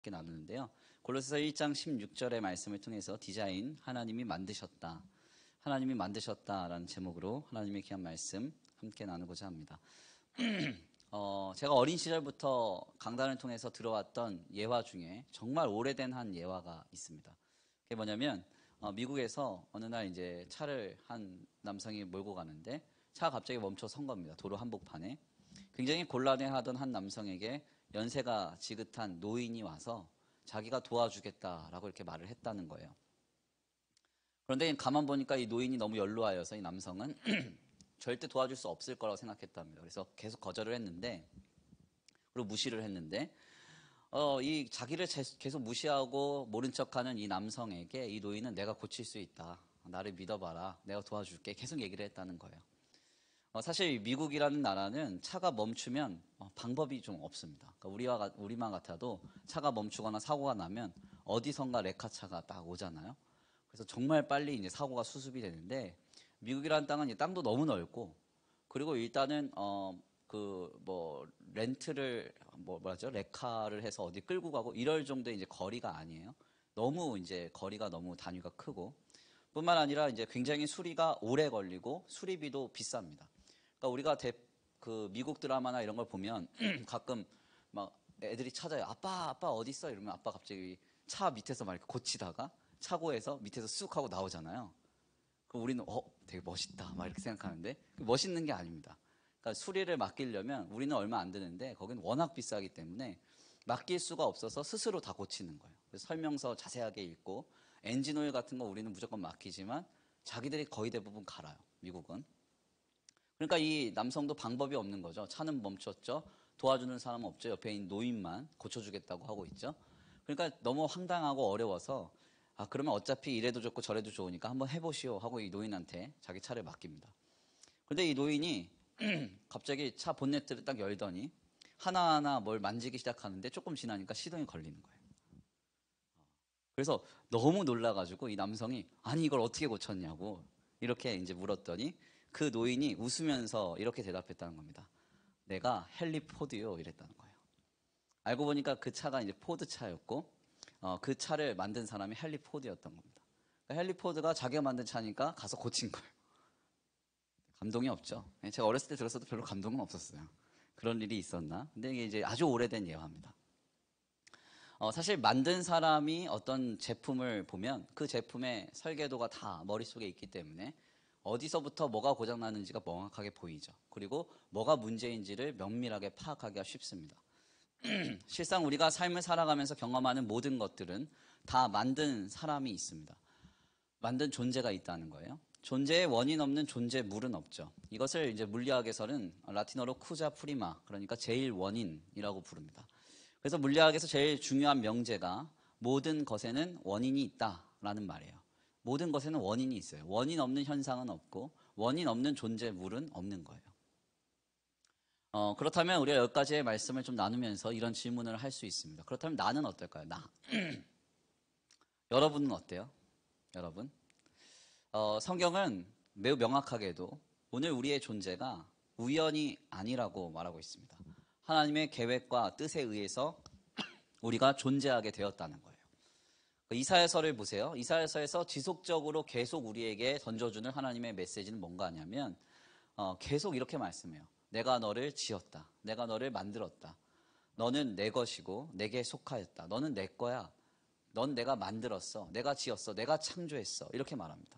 이렇게 나누는데요. 골로새서 1장 16절의 말씀을 통해서 디자인 하나님이 만드셨다. 하나님이 만드셨다라는 제목으로 하나님의 귀한 말씀 함께 나누고자 합니다. 제가 어린 시절부터 강단을 통해서 들어왔던 예화 중에 정말 오래된 한 예화가 있습니다. 그게 뭐냐면 미국에서 어느 날 이제 차를 한 남성이 몰고 가는데 차가 갑자기 멈춰 선 겁니다. 도로 한복판에. 굉장히 곤란해하던 한 남성에게 연세가 지긋한 노인이 와서 자기가 도와주겠다라고 이렇게 말을 했다는 거예요. 그런데 가만 보니까 이 노인이 너무 연로하여서 이 남성은 절대 도와줄 수 없을 거라고 생각했답니다. 그래서 계속 거절을 했는데, 그리고 무시를 했는데, 이 자기를 계속 무시하고 모른 척하는 이 남성에게 이 노인은 내가 고칠 수 있다. 나를 믿어봐라. 내가 도와줄게. 계속 얘기를 했다는 거예요. 사실 미국이라는 나라는 차가 멈추면 방법이 좀 없습니다. 그러니까 우리만 같아도 차가 멈추거나 사고가 나면 어디선가 레카차가 딱 오잖아요. 그래서 정말 빨리 이제 사고가 수습이 되는데, 미국이라는 땅은 이제 땅도 너무 넓고, 그리고 일단은 렌트를 레카를 해서 어디 끌고 가고 이럴 정도의 이제 거리가 아니에요. 너무 이제 거리가 너무 단위가 크고, 뿐만 아니라 이제 굉장히 수리가 오래 걸리고 수리비도 비쌉니다. 그러니까 우리가 미국 드라마나 이런 걸 보면 가끔 막 애들이 찾아요. 아빠 어디 있어? 이러면 아빠 갑자기 차 밑에서 막 이렇게 고치다가 차고에서 밑에서 쑥 하고 나오잖아요. 그럼 우리는 되게 멋있다 막 이렇게 생각하는데 멋있는 게 아닙니다. 그러니까 수리를 맡기려면 우리는 얼마 안 드는데 거기는 워낙 비싸기 때문에 맡길 수가 없어서 스스로 다 고치는 거예요. 그래서 설명서 자세하게 읽고 엔진 오일 같은 거 우리는 무조건 맡기지만 자기들이 거의 대부분 갈아요. 미국은. 그러니까 이 남성도 방법이 없는 거죠. 차는 멈췄죠. 도와주는 사람은 없죠. 옆에 있는 노인만 고쳐주겠다고 하고 있죠. 그러니까 너무 황당하고 어려워서 그러면 어차피 이래도 좋고 저래도 좋으니까 한번 해보시오 하고 이 노인한테 자기 차를 맡깁니다. 그런데 이 노인이 갑자기 차 본네트를 딱 열더니 하나하나 뭘 만지기 시작하는데 조금 지나니까 시동이 걸리는 거예요. 그래서 너무 놀라가지고 이 남성이 아니 이걸 어떻게 고쳤냐고 이렇게 이제 물었더니 그 노인이 웃으면서 이렇게 대답했다는 겁니다. 내가 헨리 포드요 이랬다는 거예요. 알고 보니까 그 차가 이제 포드 차였고 그 차를 만든 사람이 헨리 포드였던 겁니다. 그러니까 헨리 포드가 자기가 만든 차니까 가서 고친 거예요. 감동이 없죠. 제가 어렸을 때 들었어도 별로 감동은 없었어요. 그런 일이 있었나? 근데 이게 이제 아주 오래된 예화입니다. 사실 만든 사람이 어떤 제품을 보면 그 제품의 설계도가 다 머릿속에 있기 때문에 어디서부터 뭐가 고장나는지가 명확하게 보이죠. 그리고 뭐가 문제인지를 면밀하게 파악하기가 쉽습니다. 실상 우리가 삶을 살아가면서 경험하는 모든 것들은 다 만든 사람이 있습니다. 만든 존재가 있다는 거예요. 존재의 원인 없는 존재물은 없죠. 이것을 이제 물리학에서는 라틴어로 쿠자 프리마, 그러니까 제일 원인이라고 부릅니다. 그래서 물리학에서 제일 중요한 명제가 모든 것에는 원인이 있다라는 말이에요. 모든 것에는 원인이 있어요. 원인 없는 현상은 없고 원인 없는 존재물은 없는 거예요. 그렇다면 우리가 여기까지의 말씀을 좀 나누면서 이런 질문을 할 수 있습니다. 그렇다면 나는 어떨까요? 나. 여러분은 어때요? 여러분? 성경은 매우 명확하게도 오늘 우리의 존재가 우연이 아니라고 말하고 있습니다. 하나님의 계획과 뜻에 의해서 우리가 존재하게 되었다는 거예요. 이사야서를 보세요. 이사야서에서 지속적으로 계속 우리에게 던져주는 하나님의 메시지는 뭔가 하냐면 계속 이렇게 말씀해요. 내가 너를 지었다. 내가 너를 만들었다. 너는 내 것이고 내게 속하였다. 너는 내 거야. 넌 내가 만들었어. 내가 지었어. 내가 창조했어. 이렇게 말합니다.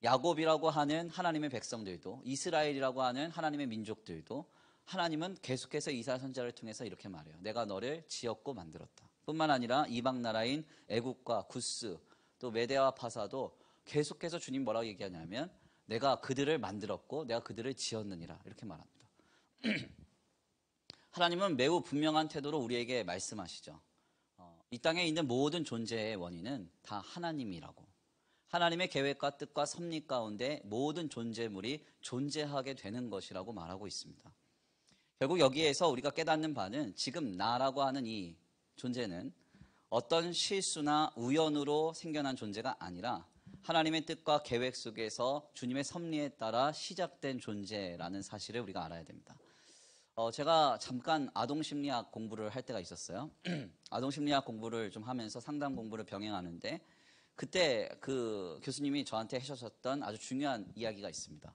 야곱이라고 하는 하나님의 백성들도 이스라엘이라고 하는 하나님의 민족들도 하나님은 계속해서 이사야 선지자를 통해서 이렇게 말해요. 내가 너를 지었고 만들었다. 뿐만 아니라 이방 나라인 애국과 구스 또 메데와 파사도 계속해서 주님 뭐라고 얘기하냐면 내가 그들을 만들었고 내가 그들을 지었느니라 이렇게 말합니다. 하나님은 매우 분명한 태도로 우리에게 말씀하시죠. 이 땅에 있는 모든 존재의 원인은 다 하나님이라고. 하나님의 계획과 뜻과 섭리 가운데 모든 존재물이 존재하게 되는 것이라고 말하고 있습니다. 결국 여기에서 우리가 깨닫는 바는 지금 나라고 하는 이 존재는 어떤 실수나 우연으로 생겨난 존재가 아니라 하나님의 뜻과 계획 속에서 주님의 섭리에 따라 시작된 존재라는 사실을 우리가 알아야 됩니다. 제가 잠깐 아동심리학 공부를 할 때가 있었어요. 아동심리학 공부를 좀 하면서 상담 공부를 병행하는데 그때 그 교수님이 저한테 해주셨던 아주 중요한 이야기가 있습니다.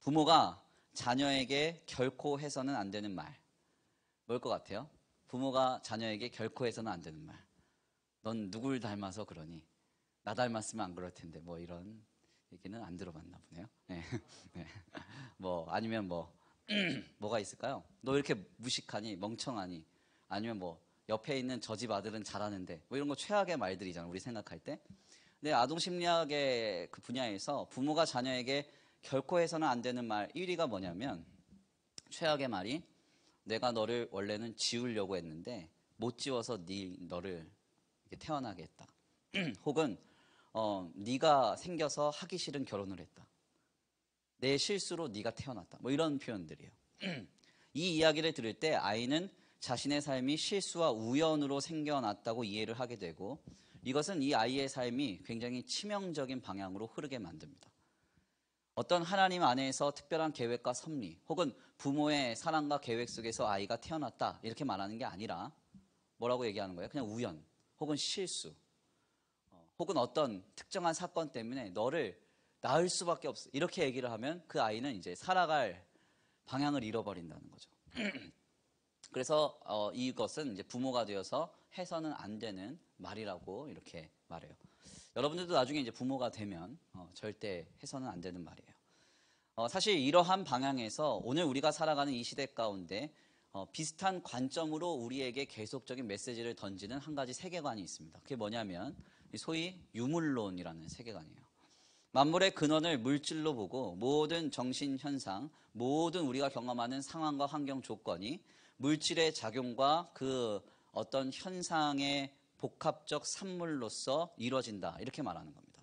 부모가 자녀에게 결코 해서는 안 되는 말. 뭘 것 같아요? 부모가 자녀에게 결코 해서는 안 되는 말. 넌 누굴 닮아서 그러니? 나 닮았으면 안 그럴 텐데. 뭐 이런 얘기는 안 들어봤나 보네요. 네. 네. 뭐 아니면 뭐가 있을까요? 너 이렇게 무식하니? 멍청하니? 아니면 뭐 옆에 있는 저 집 아들은 잘하는데 뭐 이런 거 최악의 말들이잖아요. 우리 생각할 때. 근데 아동심리학의 그 분야에서 부모가 자녀에게 결코 해서는 안 되는 말 1위가 뭐냐면 최악의 말이 내가 너를 원래는 지우려고 했는데 못 지워서 너를 이렇게 태어나게 했다. 혹은 네가 생겨서 하기 싫은 결혼을 했다. 내 실수로 네가 태어났다. 뭐 이런 표현들이에요. 이 이야기를 들을 때 아이는 자신의 삶이 실수와 우연으로 생겨났다고 이해를 하게 되고 이것은 이 아이의 삶이 굉장히 치명적인 방향으로 흐르게 만듭니다. 어떤 하나님 안에서 특별한 계획과 섭리 혹은 부모의 사랑과 계획 속에서 아이가 태어났다 이렇게 말하는 게 아니라 뭐라고 얘기하는 거예요? 그냥 우연 혹은 실수 혹은 어떤 특정한 사건 때문에 너를 낳을 수밖에 없어 이렇게 얘기를 하면 그 아이는 이제 살아갈 방향을 잃어버린다는 거죠. 그래서 이것은 이제 부모가 되어서 해서는 안 되는 말이라고 이렇게 말해요. 여러분들도 나중에 이제 부모가 되면 절대 해서는 안 되는 말이에요. 사실 이러한 방향에서 오늘 우리가 살아가는 이 시대 가운데 비슷한 관점으로 우리에게 계속적인 메시지를 던지는 한 가지 세계관이 있습니다. 그게 뭐냐면 소위 유물론이라는 세계관이에요. 만물의 근원을 물질로 보고 모든 정신현상, 모든 우리가 경험하는 상황과 환경 조건이 물질의 작용과 그 어떤 현상의 복합적 산물로서 이루어진다. 이렇게 말하는 겁니다.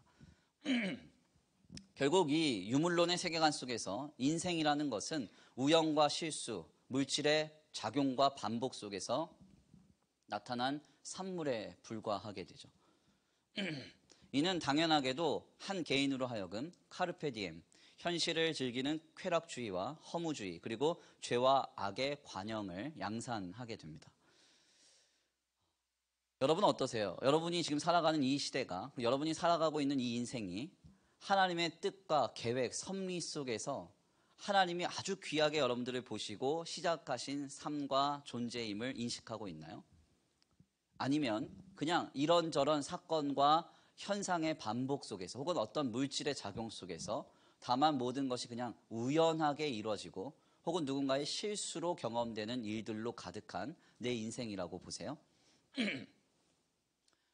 결국 이 유물론의 세계관 속에서 인생이라는 것은 우연과 실수, 물질의 작용과 반복 속에서 나타난 산물에 불과하게 되죠. 이는 당연하게도 한 개인으로 하여금 카르페 디엠, 현실을 즐기는 쾌락주의와 허무주의, 그리고 죄와 악의 관영을 양산하게 됩니다. 여러분 어떠세요? 여러분이 지금 살아가는 이 시대가, 여러분이 살아가고 있는 이 인생이 하나님의 뜻과 계획, 섭리 속에서 하나님이 아주 귀하게 여러분들을 보시고 시작하신 삶과 존재임을 인식하고 있나요? 아니면 그냥 이런저런 사건과 현상의 반복 속에서 혹은 어떤 물질의 작용 속에서 다만 모든 것이 그냥 우연하게 이루어지고 혹은 누군가의 실수로 경험되는 일들로 가득한 내 인생이라고 보세요.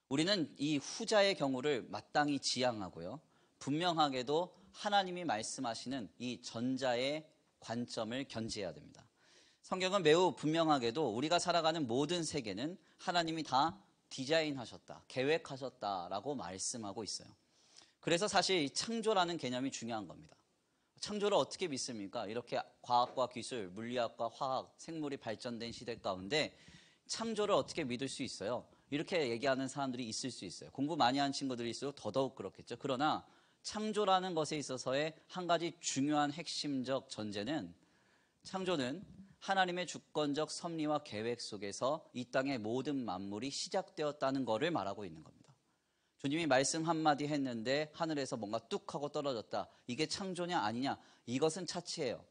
우리는 이 후자의 경우를 마땅히 지향하고요. 분명하게도 하나님이 말씀하시는 이 전자의 관점을 견지해야 됩니다. 성경은 매우 분명하게도 우리가 살아가는 모든 세계는 하나님이 다 디자인하셨다, 계획하셨다라고 말씀하고 있어요. 그래서 사실 창조라는 개념이 중요한 겁니다. 창조를 어떻게 믿습니까? 이렇게 과학과 기술, 물리학과 화학, 생물이 발전된 시대 가운데 창조를 어떻게 믿을 수 있어요? 이렇게 얘기하는 사람들이 있을 수 있어요. 공부 많이 한 친구들일수록 더더욱 그렇겠죠. 그러나 창조라는 것에 있어서의 한 가지 중요한 핵심적 전제는 창조는 하나님의 주권적 섭리와 계획 속에서 이 땅의 모든 만물이 시작되었다는 것을 말하고 있는 겁니다. 주님이 말씀 한마디 했는데 하늘에서 뭔가 뚝 하고 떨어졌다. 이게 창조냐 아니냐? 이것은 차치예요.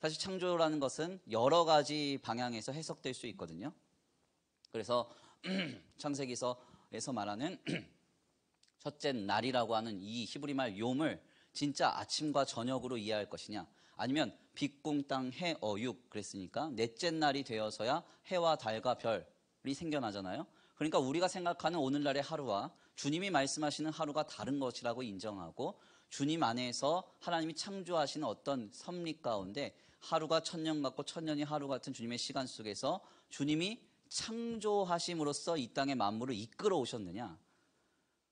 사실 창조라는 것은 여러 가지 방향에서 해석될 수 있거든요. 그래서 창세기서에서 말하는 첫째 날이라고 하는 이 히브리 말 욤을 진짜 아침과 저녁으로 이해할 것이냐, 아니면 빛, 궁, 땅, 해, 어육 그랬으니까 넷째 날이 되어서야 해와 달과 별이 생겨나잖아요. 그러니까 우리가 생각하는 오늘날의 하루와 주님이 말씀하시는 하루가 다른 것이라고 인정하고 주님 안에서 하나님이 창조하시는 어떤 섭리 가운데 하루가 천년 같고 천년이 하루 같은 주님의 시간 속에서 주님이 창조하심으로써 이 땅의 만물을 이끌어 오셨느냐,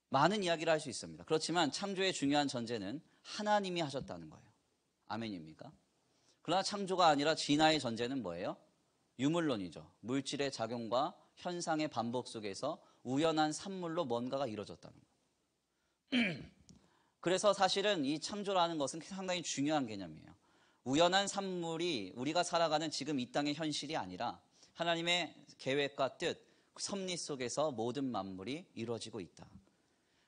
많은 이야기를 할 수 있습니다. 그렇지만 창조의 중요한 전제는 하나님이 하셨다는 거예요. 아멘입니까? 그러나 창조가 아니라 진화의 전제는 뭐예요? 유물론이죠. 물질의 작용과 현상의 반복 속에서 우연한 산물로 뭔가가 이루어졌다는 거예요. 그래서 사실은 이 창조라는 것은 상당히 중요한 개념이에요. 우연한 산물이 우리가 살아가는 지금 이 땅의 현실이 아니라 하나님의 계획과 뜻, 섭리 속에서 모든 만물이 이루어지고 있다.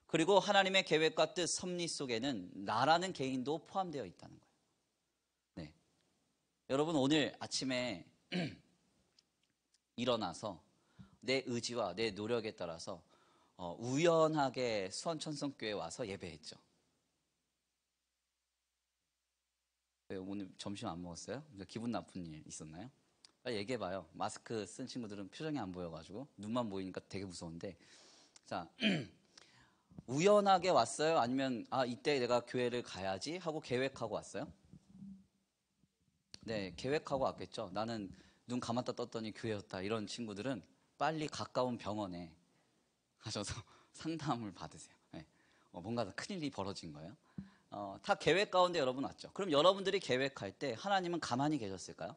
그리고 하나님의 계획과 뜻, 섭리 속에는 나라는 개인도 포함되어 있다는 거예요. 네. 여러분 오늘 아침에 일어나서 내 의지와 내 노력에 따라서 우연하게 수원천성교회에 와서 예배했죠. 오늘 점심 안 먹었어요? 기분 나쁜 일 있었나요? 빨리 얘기해봐요. 마스크 쓴 친구들은 표정이 안 보여가지고 눈만 보이니까 되게 무서운데, 자 우연하게 왔어요? 아니면 이때 내가 교회를 가야지 하고 계획하고 왔어요? 네, 계획하고 왔겠죠. 나는 눈 감았다 떴더니 교회였다. 이런 친구들은 빨리 가까운 병원에 가셔서 상담을 받으세요. 네. 뭔가 큰일이 벌어진 거예요. 다 계획 가운데 여러분 왔죠. 그럼 여러분들이 계획할 때 하나님은 가만히 계셨을까요?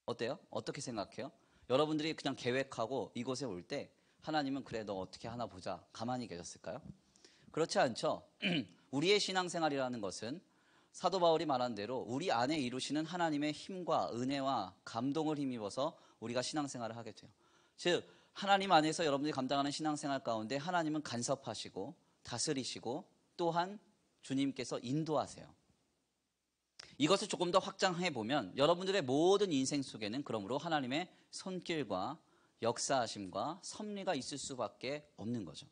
어때요? 어떻게 생각해요? 여러분들이 그냥 계획하고 이곳에 올 때 하나님은 그래 너 어떻게 하나 보자 가만히 계셨을까요? 그렇지 않죠. 우리의 신앙생활이라는 것은 사도 바울이 말한 대로 우리 안에 이루시는 하나님의 힘과 은혜와 감동을 힘입어서 우리가 신앙생활을 하게 돼요. 즉 하나님 안에서 여러분들이 감당하는 신앙생활 가운데 하나님은 간섭하시고 다스리시고 또한 주님께서 인도하세요. 이것을 조금 더 확장해 보면 여러분들의 모든 인생 속에는 그러므로 하나님의 손길과 역사하심과 섭리가 있을 수밖에 없는 거죠.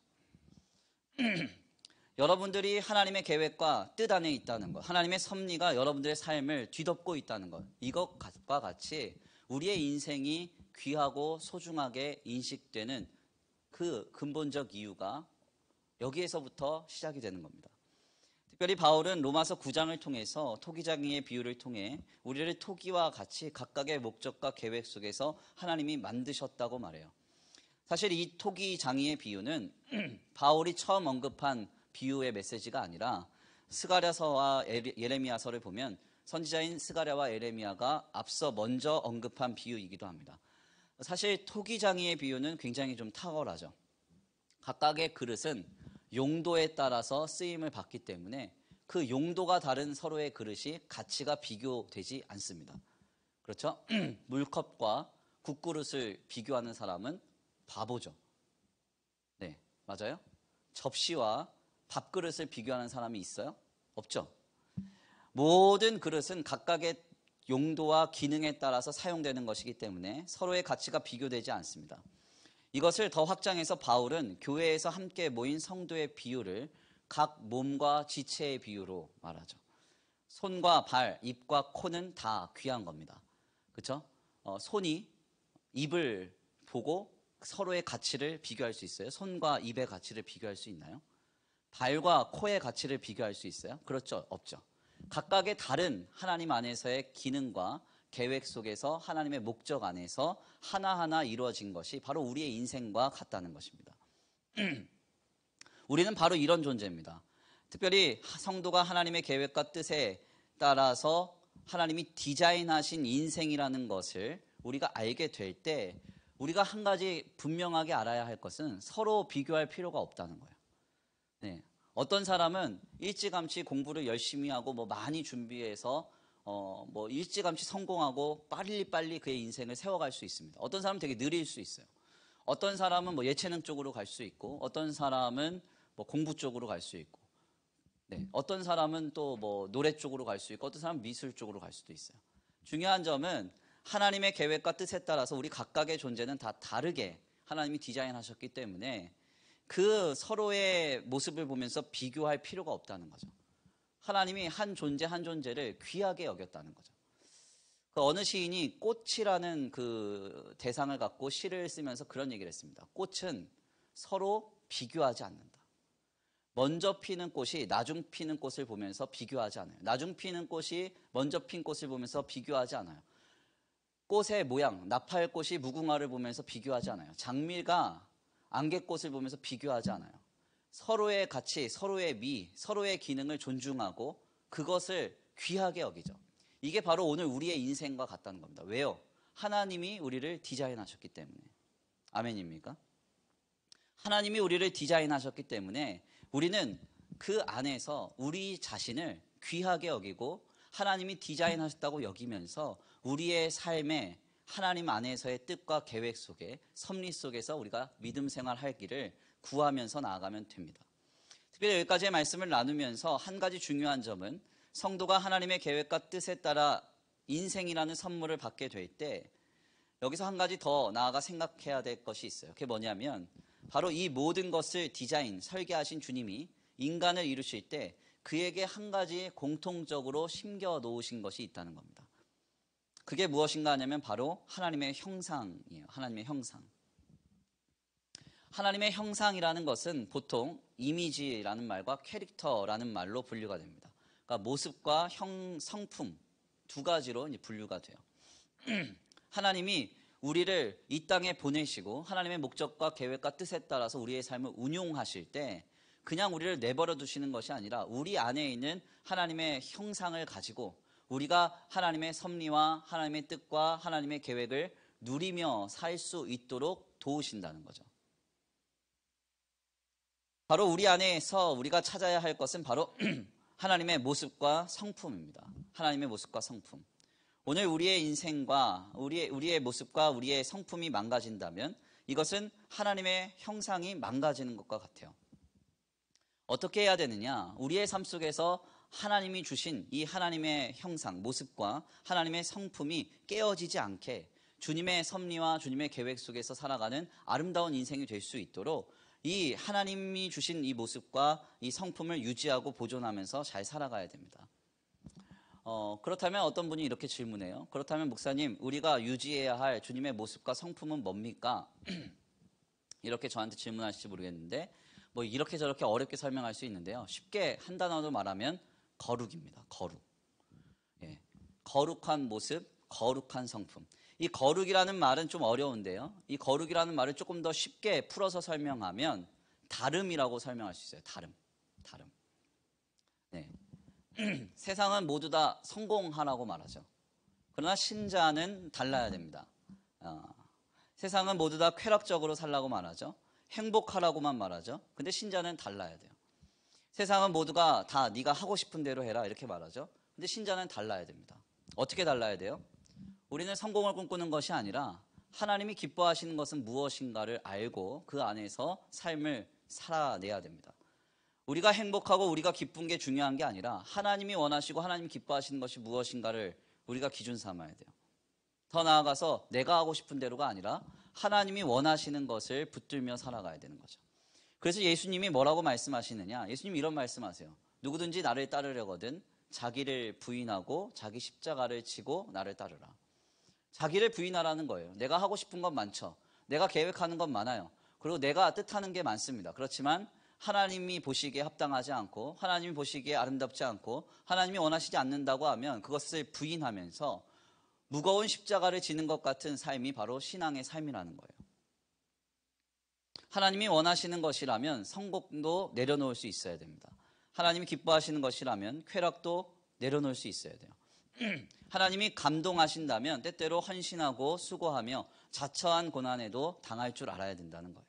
여러분들이 하나님의 계획과 뜻 안에 있다는 것, 하나님의 섭리가 여러분들의 삶을 뒤덮고 있다는 것, 이것과 같이 우리의 인생이 귀하고 소중하게 인식되는 그 근본적 이유가 여기에서부터 시작이 되는 겁니다. 특별히 바울은 로마서 9장을 통해서 토기장이의 비유를 통해 우리를 토기와 같이 각각의 목적과 계획 속에서 하나님이 만드셨다고 말해요. 사실 이 토기장이의 비유는 바울이 처음 언급한 비유의 메시지가 아니라 스가랴서와 예레미야서를 보면 선지자인 스가랴와 예레미야가 앞서 먼저 언급한 비유이기도 합니다. 사실 토기장이의 비유는 굉장히 좀 탁월하죠. 각각의 그릇은 용도에 따라서 쓰임을 받기 때문에 그 용도가 다른 서로의 그릇이 가치가 비교되지 않습니다. 그렇죠? 물컵과 국그릇을 비교하는 사람은 바보죠. 네, 맞아요? 접시와 밥그릇을 비교하는 사람이 있어요? 없죠. 모든 그릇은 각각의 용도와 기능에 따라서 사용되는 것이기 때문에 서로의 가치가 비교되지 않습니다. 이것을 더 확장해서 바울은 교회에서 함께 모인 성도의 비유를 각 몸과 지체의 비유로 말하죠. 손과 발, 입과 코는 다 귀한 겁니다. 그렇죠? 손이 입을 보고 서로의 가치를 비교할 수 있어요? 손과 입의 가치를 비교할 수 있나요? 발과 코의 가치를 비교할 수 있어요? 그렇죠? 없죠. 각각의 다른 하나님 안에서의 기능과 계획 속에서 하나님의 목적 안에서 하나하나 이루어진 것이 바로 우리의 인생과 같다는 것입니다. 우리는 바로 이런 존재입니다. 특별히 성도가 하나님의 계획과 뜻에 따라서 하나님이 디자인하신 인생이라는 것을 우리가 알게 될 때 우리가 한 가지 분명하게 알아야 할 것은 서로 비교할 필요가 없다는 거예요. 네. 어떤 사람은 일찌감치 공부를 열심히 하고 많이 준비해서 일찌감치 성공하고 빨리빨리 그의 인생을 세워갈 수 있습니다. 어떤 사람은 되게 느릴 수 있어요. 어떤 사람은 예체능 쪽으로 갈 수 있고, 어떤 사람은 공부 쪽으로 갈 수 있고, 네. 어떤 사람은 또 노래 쪽으로 갈 수 있고, 어떤 사람은 미술 쪽으로 갈 수도 있어요. 중요한 점은 하나님의 계획과 뜻에 따라서 우리 각각의 존재는 다 다르게 하나님이 디자인하셨기 때문에 그 서로의 모습을 보면서 비교할 필요가 없다는 거죠. 하나님이 한 존재 한 존재를 귀하게 여겼다는 거죠. 그 어느 시인이 꽃이라는 그 대상을 갖고 시를 쓰면서 그런 얘기를 했습니다. 꽃은 서로 비교하지 않는다. 먼저 피는 꽃이 나중 피는 꽃을 보면서 비교하지 않아요. 나중 피는 꽃이 먼저 핀 꽃을 보면서 비교하지 않아요. 꽃의 모양, 나팔꽃이 무궁화를 보면서 비교하지 않아요. 장미가 안개꽃을 보면서 비교하지 않아요. 서로의 가치, 서로의 미, 서로의 기능을 존중하고 그것을 귀하게 여기죠. 이게 바로 오늘 우리의 인생과 같다는 겁니다. 왜요? 하나님이 우리를 디자인하셨기 때문에. 아멘입니까? 하나님이 우리를 디자인하셨기 때문에 우리는 그 안에서 우리 자신을 귀하게 여기고 하나님이 디자인하셨다고 여기면서 우리의 삶에 하나님 안에서의 뜻과 계획 속에 섭리 속에서 우리가 믿음 생활할 길을 구하면서 나아가면 됩니다. 특별히 여기까지의 말씀을 나누면서 한 가지 중요한 점은 성도가 하나님의 계획과 뜻에 따라 인생이라는 선물을 받게 될 때 여기서 한 가지 더 나아가 생각해야 될 것이 있어요. 그게 뭐냐면 바로 이 모든 것을 설계하신 주님이 인간을 이루실 때 그에게 한 가지 공통적으로 심겨 놓으신 것이 있다는 겁니다. 그게 무엇인가 하냐면 바로 하나님의 형상이에요. 하나님의 형상. 하나님의 형상이라는 것은 보통 이미지라는 말과 캐릭터라는 말로 분류가 됩니다. 그러니까 모습과 성품 두 가지로 이제 분류가 돼요. 하나님이 우리를 이 땅에 보내시고 하나님의 목적과 계획과 뜻에 따라서 우리의 삶을 운용하실 때 그냥 우리를 내버려 두시는 것이 아니라 우리 안에 있는 하나님의 형상을 가지고 우리가 하나님의 섭리와 하나님의 뜻과 하나님의 계획을 누리며 살 수 있도록 도우신다는 거죠. 바로 우리 안에서 우리가 찾아야 할 것은 바로 하나님의 모습과 성품입니다. 하나님의 모습과 성품. 오늘 우리의 인생과 우리의 모습과 우리의 성품이 망가진다면 이것은 하나님의 형상이 망가지는 것과 같아요. 어떻게 해야 되느냐? 우리의 삶 속에서 하나님이 주신 이 하나님의 형상, 모습과 하나님의 성품이 깨어지지 않게 주님의 섭리와 주님의 계획 속에서 살아가는 아름다운 인생이 될 수 있도록 이 하나님이 주신 이 모습과 이 성품을 유지하고 보존하면서 잘 살아가야 됩니다. 그렇다면 어떤 분이 이렇게 질문해요. 그렇다면 목사님, 우리가 유지해야 할 주님의 모습과 성품은 뭡니까? 이렇게 저한테 질문하실지 모르겠는데 뭐 이렇게 저렇게 어렵게 설명할 수 있는데요. 쉽게 한 단어로 말하면 거룩입니다. 거룩. 예. 거룩한 모습, 거룩한 성품. 이 거룩이라는 말은 좀 어려운데요. 이 거룩이라는 말을 조금 더 쉽게 풀어서 설명하면 다름이라고 설명할 수 있어요. 다름. 네. 세상은 모두 다 성공하라고 말하죠. 그러나 신자는 달라야 됩니다. 세상은 모두 다 쾌락적으로 살라고 말하죠. 행복하라고만 말하죠. 근데 신자는 달라야 돼요. 세상은 모두가 다 네가 하고 싶은 대로 해라 이렇게 말하죠. 근데 신자는 달라야 됩니다. 어떻게 달라야 돼요? 우리는 성공을 꿈꾸는 것이 아니라 하나님이 기뻐하시는 것은 무엇인가를 알고 그 안에서 삶을 살아내야 됩니다. 우리가 행복하고 우리가 기쁜 게 중요한 게 아니라 하나님이 원하시고 하나님이 기뻐하시는 것이 무엇인가를 우리가 기준 삼아야 돼요. 더 나아가서 내가 하고 싶은 대로가 아니라 하나님이 원하시는 것을 붙들며 살아가야 되는 거죠. 그래서 예수님이 뭐라고 말씀하시느냐? 예수님이 이런 말씀하세요. 누구든지 나를 따르려거든 자기를 부인하고 자기 십자가를 지고 나를 따르라. 자기를 부인하라는 거예요. 내가 하고 싶은 건 많죠. 내가 계획하는 건 많아요. 그리고 내가 뜻하는 게 많습니다. 그렇지만 하나님이 보시기에 합당하지 않고 하나님이 보시기에 아름답지 않고 하나님이 원하시지 않는다고 하면 그것을 부인하면서 무거운 십자가를 지는 것 같은 삶이 바로 신앙의 삶이라는 거예요. 하나님이 원하시는 것이라면 성공도 내려놓을 수 있어야 됩니다. 하나님이 기뻐하시는 것이라면 쾌락도 내려놓을 수 있어야 돼요. 하나님이 감동하신다면 때때로 헌신하고 수고하며 자처한 고난에도 당할 줄 알아야 된다는 거예요.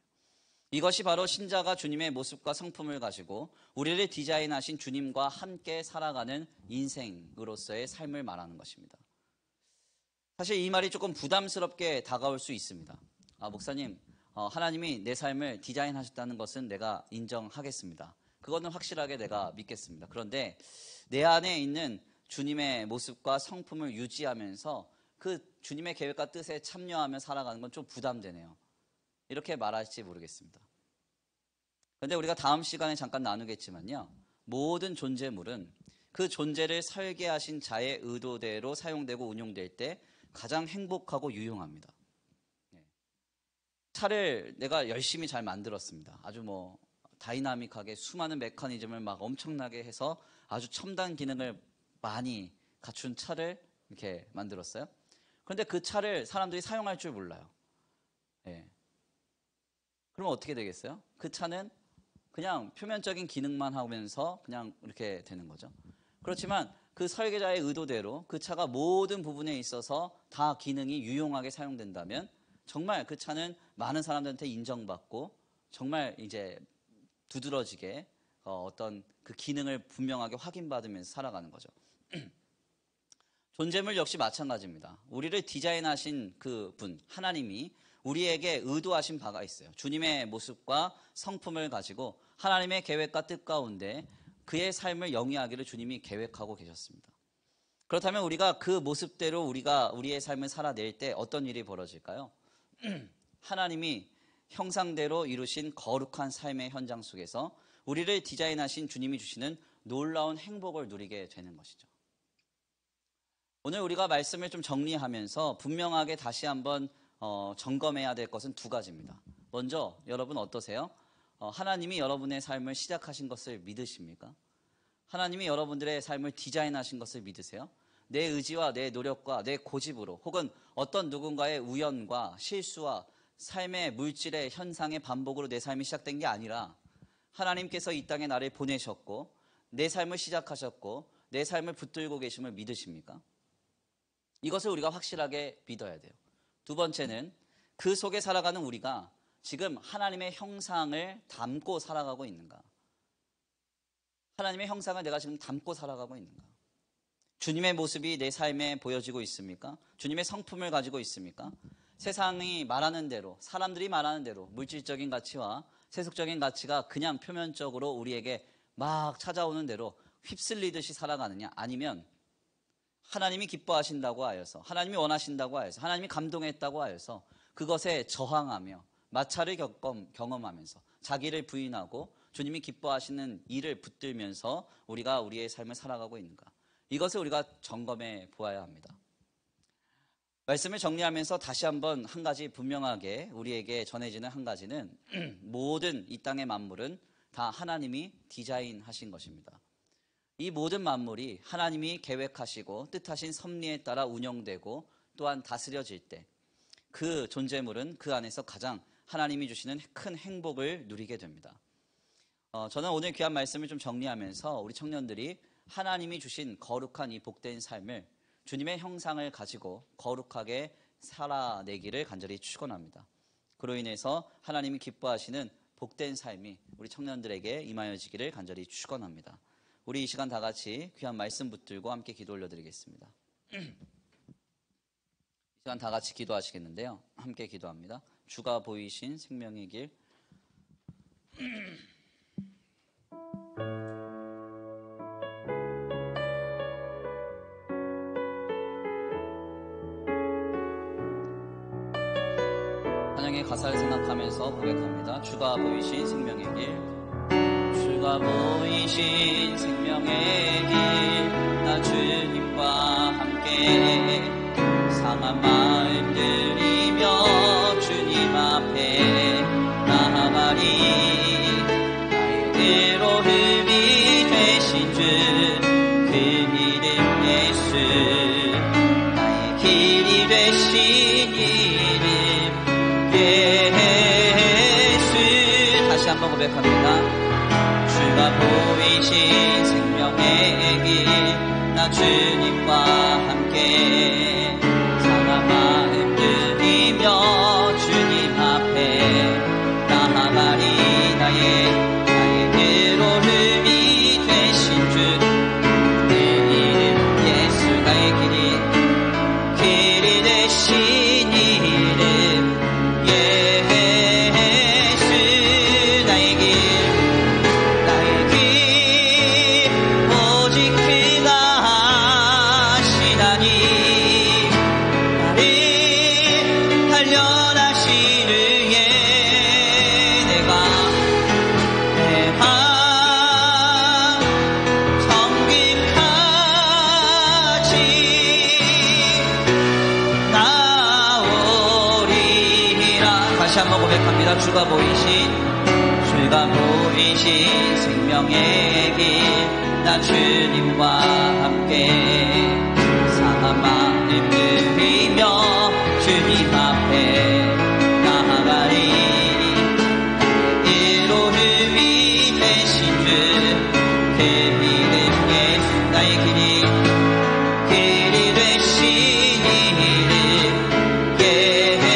이것이 바로 신자가 주님의 모습과 성품을 가지고 우리를 디자인하신 주님과 함께 살아가는 인생으로서의 삶을 말하는 것입니다. 사실 이 말이 조금 부담스럽게 다가올 수 있습니다. 목사님, 하나님이 내 삶을 디자인하셨다는 것은 내가 인정하겠습니다. 그거는 확실하게 내가 믿겠습니다. 그런데 내 안에 있는 주님의 모습과 성품을 유지하면서 그 주님의 계획과 뜻에 참여하며 살아가는 건 좀 부담되네요. 이렇게 말할지 모르겠습니다. 그런데 우리가 다음 시간에 잠깐 나누겠지만요. 모든 존재물은 그 존재를 설계하신 자의 의도대로 사용되고 운용될 때 가장 행복하고 유용합니다. 차를 내가 열심히 잘 만들었습니다. 아주 다이나믹하게 수많은 메커니즘을 막 엄청나게 해서 아주 첨단 기능을 많이 갖춘 차를 이렇게 만들었어요. 그런데 그 차를 사람들이 사용할 줄 몰라요. 그러면 어떻게 되겠어요? 그 차는 그냥 표면적인 기능만 하면서 그냥 이렇게 되는 거죠. 그렇지만 그 설계자의 의도대로 그 차가 모든 부분에 있어서 다 기능이 유용하게 사용된다면 정말 그 차는 많은 사람들한테 인정받고 정말 이제 두드러지게 어떤 그 기능을 분명하게 확인받으면서 살아가는 거죠. 존재물 역시 마찬가지입니다. 우리를 디자인하신 그 분, 하나님이 우리에게 의도하신 바가 있어요. 주님의 모습과 성품을 가지고 하나님의 계획과 뜻 가운데 그의 삶을 영위하기를 주님이 계획하고 계셨습니다. 그렇다면 우리가 그 모습대로 우리의 삶을 살아낼 때 어떤 일이 벌어질까요? 하나님이 형상대로 이루신 거룩한 삶의 현장 속에서 우리를 디자인하신 주님이 주시는 놀라운 행복을 누리게 되는 것이죠. 오늘 우리가 말씀을 좀 정리하면서 분명하게 다시 한번 점검해야 될 것은 두 가지입니다. 먼저 여러분 어떠세요? 하나님이 여러분의 삶을 시작하신 것을 믿으십니까? 하나님이 여러분들의 삶을 디자인하신 것을 믿으세요? 내 의지와 내 노력과 내 고집으로 혹은 어떤 누군가의 우연과 실수와 삶의 물질의 현상의 반복으로 내 삶이 시작된 게 아니라 하나님께서 이 땅에 나를 보내셨고 내 삶을 시작하셨고 내 삶을 붙들고 계심을 믿으십니까? 이것을 우리가 확실하게 믿어야 돼요. 두 번째는 그 속에 살아가는 우리가 지금 하나님의 형상을 담고 살아가고 있는가? 하나님의 형상을 내가 지금 담고 살아가고 있는가? 주님의 모습이 내 삶에 보여지고 있습니까? 주님의 성품을 가지고 있습니까? 세상이 말하는 대로, 사람들이 말하는 대로 물질적인 가치와 세속적인 가치가 그냥 표면적으로 우리에게 막 찾아오는 대로 휩쓸리듯이 살아가느냐? 아니면 하나님이 기뻐하신다고 하여서, 하나님이 원하신다고 하여서, 하나님이 감동했다고 하여서 그것에 저항하며 마찰을 경험하면서 자기를 부인하고 주님이 기뻐하시는 일을 붙들면서 우리가 우리의 삶을 살아가고 있는가? 이것을 우리가 점검해 보아야 합니다. 말씀을 정리하면서 다시 한번 한 가지 분명하게 우리에게 전해지는 한 가지는 모든 이 땅의 만물은 다 하나님이 디자인하신 것입니다. 이 모든 만물이 하나님이 계획하시고 뜻하신 섭리에 따라 운영되고 또한 다스려질 때 그 존재물은 그 안에서 가장 하나님이 주시는 큰 행복을 누리게 됩니다. 저는 오늘 귀한 말씀을 좀 정리하면서 우리 청년들이 하나님이 주신 거룩한 이 복된 삶을 주님의 형상을 가지고 거룩하게 살아내기를 간절히 축원합니다. 그로 인해서 하나님이 기뻐하시는 복된 삶이 우리 청년들에게 임하여지기를 간절히 축원합니다. 우리 이 시간 다 같이 귀한 말씀 붙들고 함께 기도 올려드리겠습니다. 이 시간 다 같이 기도하시겠는데요. 함께 기도합니다. 주가 보이신 생명의 길, 찬양의 가사를 생각하면서 고백합니다. 주가 보이신 생명의 길, 주가 보이신 생명의 길, 나 주님과 함께 상한 마음 들이며 주님 앞에 나아가리. 나의 괴로움이 되신 주 그 이름 예수, 나의 길이 되신 이름 예수. 다시 한번 고백합니다. 주가 보이신 생명의 길, 나 주님과 함께 상한 마음 들이며 주님 앞에 나아가리. 나의 괴로움이 되신 주 내 이름 예수, 나의 길이 되신 이름 예수. 나의 길 오직 그가 하시나니 나를 단련하시는 내가 성김까지 나오리라. 다시 한번 고백합니다. 주가 보이신 생명의 길, 나 주님과 함께 상한 마음 들이며 주님 앞에 나아가리. 괴로움이 되신 주 그 이름 예수, 나의 길이 되신 이름 예수.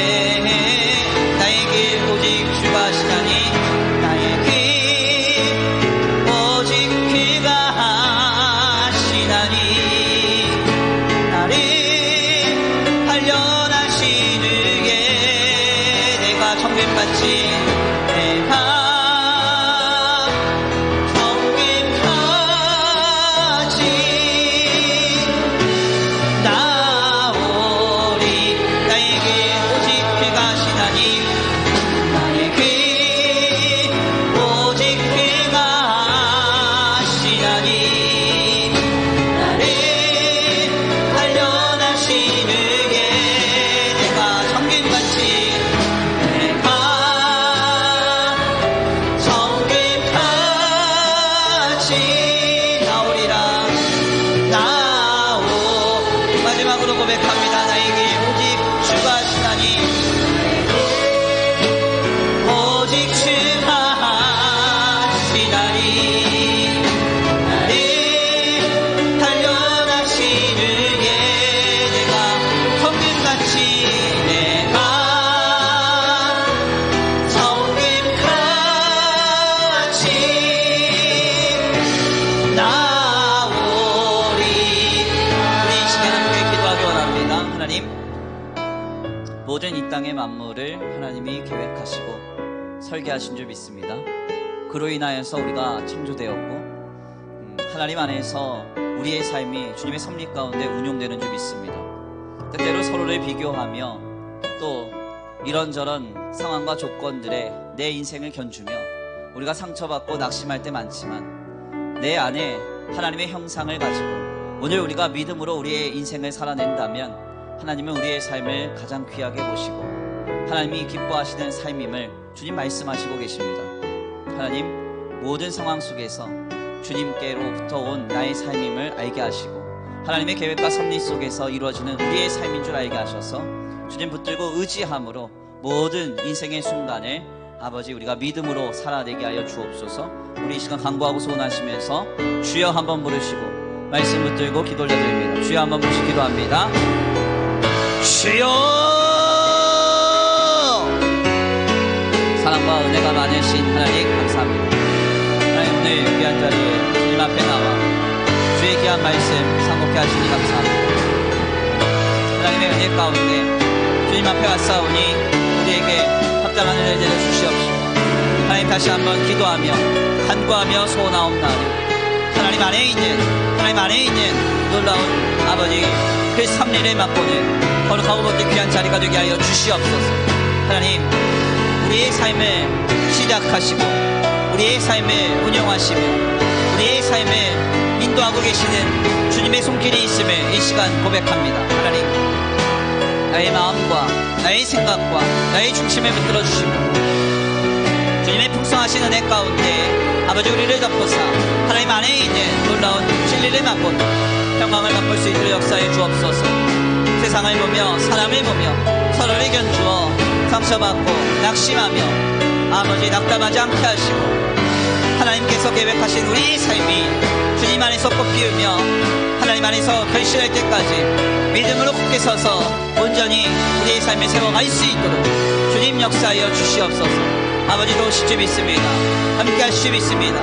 나의 길 오직 주가 하시나니 나의 길 오직 그가 하시나니 나를 땅의 만물을 하나님이 계획하시고 설계하신 줄 믿습니다. 그로 인하여서 우리가 창조되었고 하나님 안에서 우리의 삶이 주님의 섭리 가운데 운용되는 줄 믿습니다. 때때로 서로를 비교하며 또 이런저런 상황과 조건들에 내 인생을 견주며 우리가 상처받고 낙심할 때 많지만 내 안에 하나님의 형상을 가지고 오늘 우리가 믿음으로 우리의 인생을 살아낸다면 하나님은 우리의 삶을 가장 귀하게 보시고 하나님이 기뻐하시는 삶임을 주님 말씀하시고 계십니다. 하나님, 모든 상황 속에서 주님께로부터 온 나의 삶임을 알게 하시고 하나님의 계획과 섭리 속에서 이루어지는 우리의 삶인 줄 알게 하셔서 주님 붙들고 의지함으로 모든 인생의 순간을 아버지 우리가 믿음으로 살아내게 하여 주옵소서. 우리 이 시간 간구하고 소원하시면서 주여 한번 부르시고 말씀 붙들고 기도 올려드립니다. 주여 한번 부르시고 기도합니다. 주여! 사랑과 은혜가 많으신 하나님 감사합니다. 하나님, 오늘 귀한 자리에 주님 앞에 나와 주의 귀한 말씀 상고케 하시니 감사합니다. 하나님의 은혜 가운데 주님 앞에 왔사오니 우리에게 합당한 은혜를 내려주시옵시고 하나님 다시 한번 기도하며 간구하며 소원하옵나니 하나님 안에 있는 놀라운 아버지 그 섭리를 맛보는 거룩하고 못된 귀한 자리가 되게 하여 주시옵소서. 하나님, 우리의 삶을 시작하시고 우리의 삶을 운영하시며 우리의 삶을 인도하고 계시는 주님의 손길이 있음을 이 시간 고백합니다. 하나님, 나의 마음과 나의 생각과 나의 중심을 붙들어 주시고 주님의 풍성하신 은혜 가운데 아버지 우리를 덮고사 하나님 안에 있는 놀라운 진리를 맛보는 평강을 맛볼 수 있도록 역사해 주옵소서. 세상을 보며 사람을 보며 서로를 견주어 상처받고 낙심하며 아버지 낙담하지 않게 하시고 하나님께서 계획하신 우리의 삶이 주님 안에서 꽃피우며 하나님 안에서 결실할 때까지 믿음으로 굳게 서서 온전히 우리의 삶을 세워갈 수 있도록 주님 역사하여 주시옵소서. 아버지 도우실 줄 믿습니다. 함께 하실 줄 믿습니다.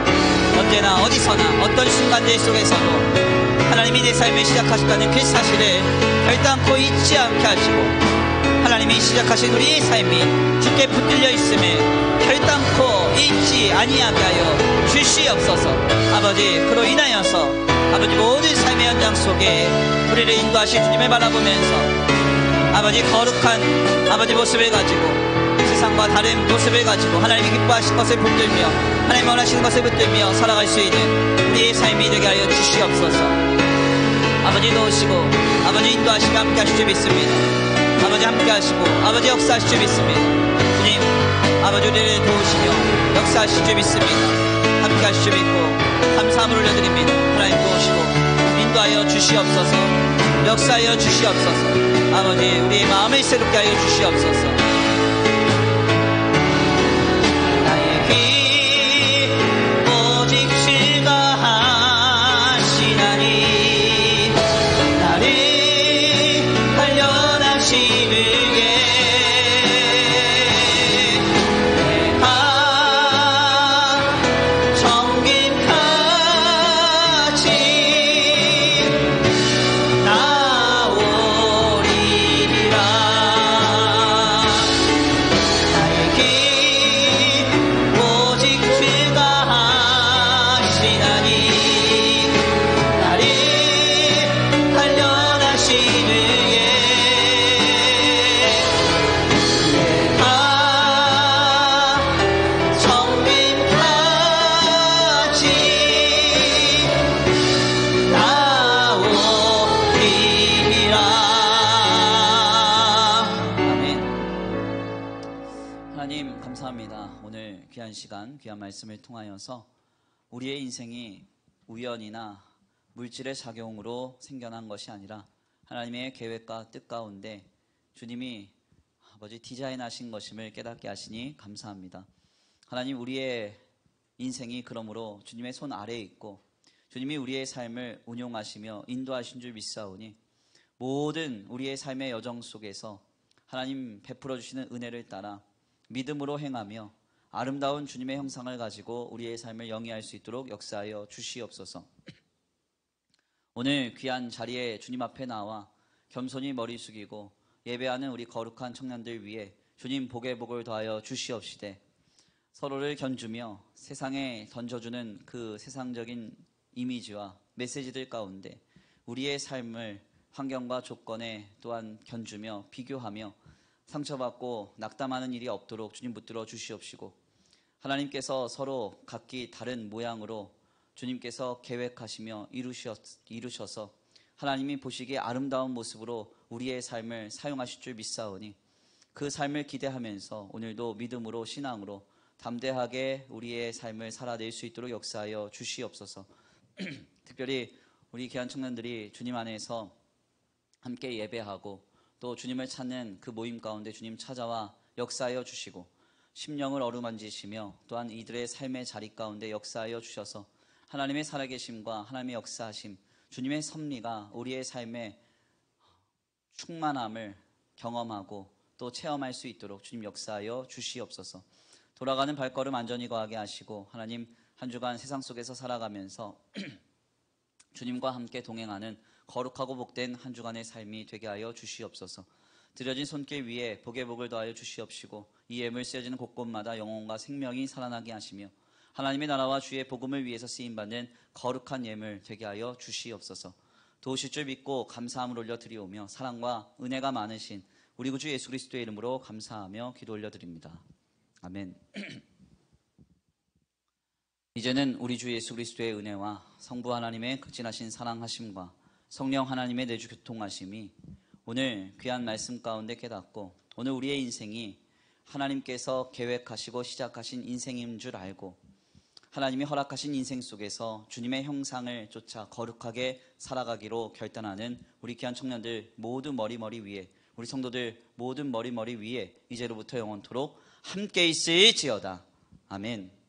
언제나 어디서나 어떤 순간들 속에서도 하나님이 내 삶을 시작하셨다는 그 사실을 결단코 잊지 않게 하시고 하나님이 시작하신 우리의 삶이 주께 붙들려 있음을 결단코 잊지 아니하게 하여 주시옵소서. 아버지, 그로 인하여서 아버지 모든 삶의 현장 속에 우리를 인도하신 주님을 바라보면서 아버지 거룩한 아버지 모습을 가지고 세상과 다른 모습을 가지고 하나님이 기뻐하실 것을 붙들며 하나님 원하시는 것을 붙들며 살아갈 수 있는 우리의 삶이 되게 하여 주시옵소서. 아버지 도우시고 아버지 인도하시고 함께 하실 줄 믿습니다. 아버지 함께 하시고 아버지 역사하실 줄 믿습니다. 주님, 아버지 우리를 도우시며 역사하실 줄 믿습니다. 함께 하실 줄 믿고 감사함을 올려드립니다. 하나님 도우시고 인도하여 주시옵소서. 역사하여 주시옵소서. 아버지 우리의 마음을 새롭게 하여 주시옵소서. 시간 귀한 말씀을 통하여서 우리의 인생이 우연이나 물질의 작용으로 생겨난 것이 아니라 하나님의 계획과 뜻 가운데 주님이 아버지 디자인하신 것임을 깨닫게 하시니 감사합니다. 하나님, 우리의 인생이 그러므로 주님의 손 아래에 있고 주님이 우리의 삶을 운용하시며 인도하신 줄 믿사오니 모든 우리의 삶의 여정 속에서 하나님 베풀어 주시는 은혜를 따라 믿음으로 행하며 아름다운 주님의 형상을 가지고 우리의 삶을 영위할 수 있도록 역사하여 주시옵소서. 오늘 귀한 자리에 주님 앞에 나와 겸손히 머리 숙이고 예배하는 우리 거룩한 청년들 위해 주님 복의 복을 더하여 주시옵시되 서로를 견주며 세상에 던져주는 그 세상적인 이미지와 메시지들 가운데 우리의 삶을 환경과 조건에 또한 견주며 비교하며 상처받고 낙담하는 일이 없도록 주님 붙들어 주시옵시고 하나님께서 서로 각기 다른 모양으로 주님께서 계획하시며 이루셔서 하나님이 보시기에 아름다운 모습으로 우리의 삶을 사용하실 줄 믿사오니 그 삶을 기대하면서 오늘도 믿음으로 신앙으로 담대하게 우리의 삶을 살아낼 수 있도록 역사하여 주시옵소서. 특별히 우리 귀한 청년들이 주님 안에서 함께 예배하고 또 주님을 찾는 그 모임 가운데 주님 찾아와 역사하여 주시고 심령을 어루만지시며 또한 이들의 삶의 자리 가운데 역사하여 주셔서 하나님의 살아계심과 하나님의 역사하심, 주님의 섭리가 우리의 삶의 충만함을 경험하고 또 체험할 수 있도록 주님 역사하여 주시옵소서. 돌아가는 발걸음 안전히 거하게 하시고 하나님 한 주간 세상 속에서 살아가면서 주님과 함께 동행하는 거룩하고 복된 한 주간의 삶이 되게 하여 주시옵소서. 드려진 손길 위에 복의 복을 더하여 주시옵시고 이 예물 쓰여지는 곳곳마다 영혼과 생명이 살아나게 하시며 하나님의 나라와 주의 복음을 위해서 쓰임받는 거룩한 예물 되게 하여 주시옵소서. 도우실 줄 믿고 감사함을 올려드리오며 사랑과 은혜가 많으신 우리 구주 예수 그리스도의 이름으로 감사하며 기도 올려드립니다. 아멘. 이제는 우리 주 예수 그리스도의 은혜와 성부 하나님의 극진하신 사랑하심과 성령 하나님의 내주 교통하심이 오늘 귀한 말씀 가운데 깨닫고 오늘 우리의 인생이 하나님께서 계획하시고 시작하신 인생인 줄 알고 하나님이 허락하신 인생 속에서 주님의 형상을 쫓아 거룩하게 살아가기로 결단하는 우리 귀한 청년들 모두 머리 위에 우리 성도들 모든 머리 위에 이제로부터 영원토록 함께 있을지어다. 아멘.